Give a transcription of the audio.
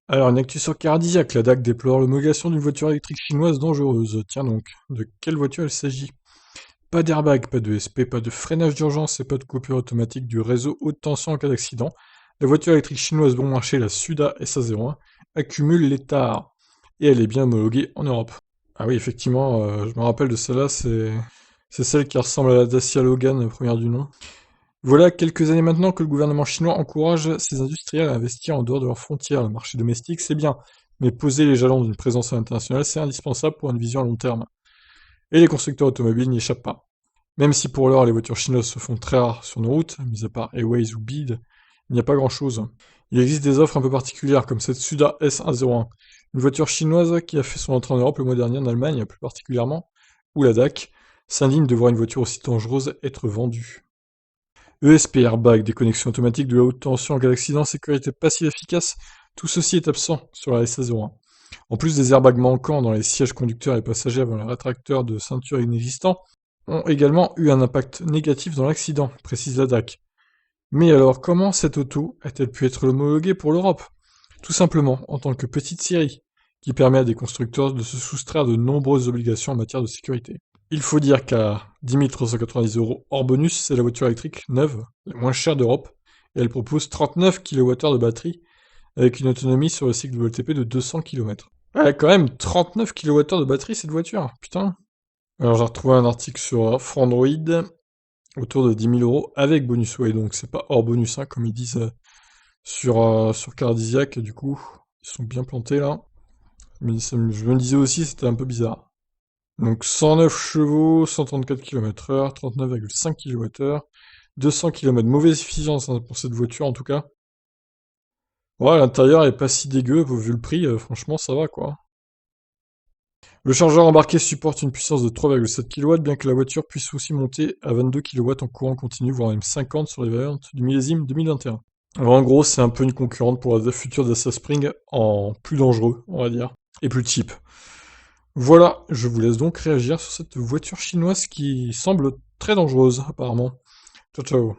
Alors, une actu sur Cardillac, la DAC déplore l'homologation d'une voiture électrique chinoise dangereuse. Tiens donc, de quelle voiture il s'agit? Pas d'airbag, pas de SP, pas de freinage d'urgence et pas de coupure automatique du réseau haute tension en cas d'accident. La voiture électrique chinoise bon marché, la Suda SA01, accumule les tares. Et elle est bien homologuée en Europe. Ah oui, effectivement, je me rappelle de celle-là, c'est celle qui ressemble à la Dacia Logan, première du nom. Voilà quelques années maintenant que le gouvernement chinois encourage ses industriels à investir en dehors de leurs frontières. Le marché domestique, c'est bien, mais poser les jalons d'une présence internationale, c'est indispensable pour une vision à long terme. Et les constructeurs automobiles n'y échappent pas. Même si pour l'heure les voitures chinoises se font très rares sur nos routes, mis à part Airways ou BYD, il n'y a pas grand-chose. Il existe des offres un peu particulières, comme cette Suda S101, une voiture chinoise qui a fait son entrée en Europe le mois dernier, en Allemagne plus particulièrement, où la DAC s'indigne de voir une voiture aussi dangereuse être vendue. ESP, airbag, déconnexion automatique de la haute tension en cas d'accident, sécurité passive efficace, tout ceci est absent sur la SA01. En plus des airbags manquants dans les sièges conducteurs et passagers avant les rétracteurs de ceinture inexistants, ont également eu un impact négatif dans l'accident, précise la DAC. Mais alors, comment cette auto a-t-elle pu être homologuée pour l'Europe? Tout simplement, en tant que petite série, qui permet à des constructeurs de se soustraire de nombreuses obligations en matière de sécurité. Il faut dire qu'à 10 390 € hors bonus, c'est la voiture électrique neuve, la moins chère d'Europe, et elle propose 39 kWh de batterie, avec une autonomie sur le cycle WLTP de 200 km. Elle a quand même 39 kWh de batterie cette voiture, putain. Alors j'ai retrouvé un article sur Frandroid, autour de 10 000 € avec bonus, ouais, donc c'est pas hors bonus, hein, comme ils disent sur Cardisiac, du coup, ils sont bien plantés là. Mais je me disais aussi, c'était un peu bizarre. Donc 109 chevaux, 134 km/h, 39,5 kWh, 200 km. Mauvaise efficience hein, pour cette voiture en tout cas. Ouais, l'intérieur est pas si dégueu, vu le prix, franchement ça va quoi. Le chargeur embarqué supporte une puissance de 3,7 kW, bien que la voiture puisse aussi monter à 22 kW en courant continu, voire même 50 sur les variantes du millésime 2021. Alors en gros, c'est un peu une concurrente pour la future Dacia Spring en plus dangereux, on va dire, et plus cheap. Voilà, je vous laisse donc réagir sur cette voiture chinoise qui semble très dangereuse, apparemment. Ciao ciao.